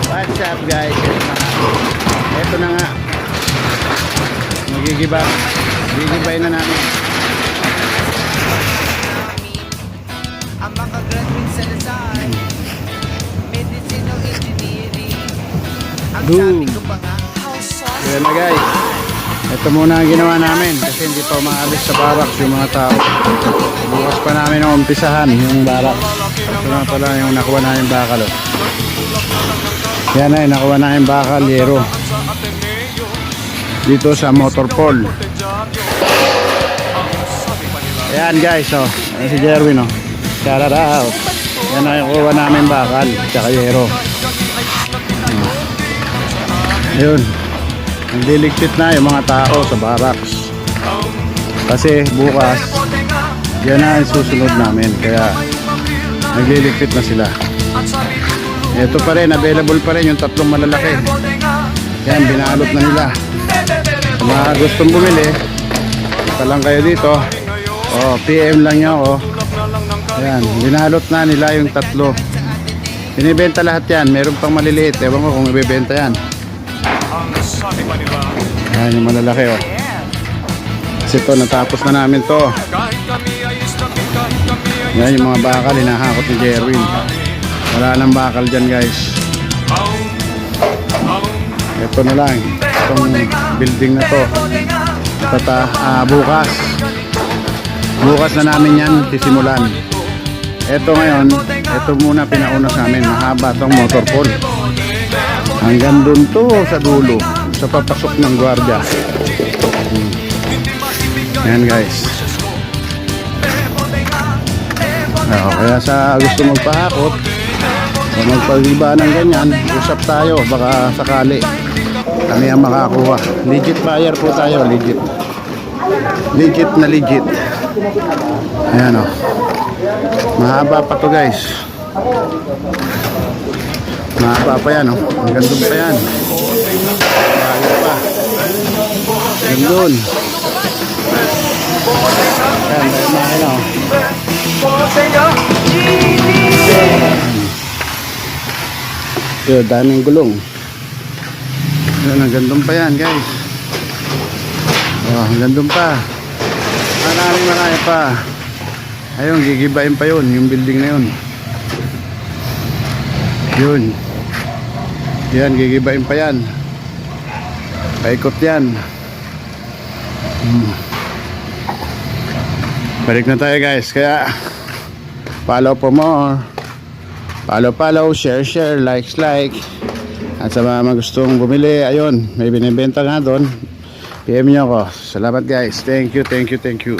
What's up guys? Ito na nga. Gigibay na namin. Ang mga graduate sa Lasal, Medicine o Engineering. Ang sabi ko pa nga, Yan na guys. Ito muna ang ginawa namin kasi hindi pa umaalis sa barracks yung mga tao. Bukas pa namin ang umpisahan yung barracks. Ito na pala yung nakuha na yung bakal. Oh. Yan na yung nakuha na yung bakal, yero. Dito sa motor pole. Ayan guys, oh. Ayan si Jerwin, oh. Shout out. Yan na yung kuha namin bakal, tsaka yero. Ayun. Nagliligpit na yung mga tao sa barracks. Kasi bukas yan na ang susunod namin. Kaya nagliligpit na sila. Ito pa rin, available pa rin yung tatlong malalaki. Yan, binalot na nila. Sa mga gustong bumili, pa lang kayo dito. O, PM lang nyo. O. Yan, binalot na nila yung tatlo. Binibenta lahat yan. Meron pang maliliit. Ewan ko kung ibibenta yan. Ayan yung malalaki, oh. Kasi ito, natapos na namin to. Ayan yung mga bakal, hinahakot ni Jerwin. Wala nang bakal dyan guys. Ito na lang, itong building na to. Bukas na namin yan sisimulan. Ito ngayon, ito muna pinauna sa amin. Mahaba itong motor pole. Hanggang dun to sa dulo, sa papasok ng gwardiya. Ayan guys. Kaya sa gusto magpahakot o magpagiba ng ganyan, usap tayo, baka sakali kami ang makakuha. Legit buyer po tayo, legit. Legit na legit. Ayan, oh. Mahaba pa to guys. Mahaba pa yan, oh. Ang gandun pa yan. Mahaba pa. Gandun. Ayan, dahil mahin, oh. Yun, daming gulong. Yun, ang gandun pa yan, guys. Oh, ang gandun pa. Marami pa. Ayun, gigibain pa yun, yung building na yun. Yun. Yan, gigibain pa yan. Paikot yan. Balik na tayo guys. Kaya follow for more. Follow, share, like. At sa mga gustong bumili, ayun, may binibenta nga doon. PM nyo ako. Salamat guys. Thank you.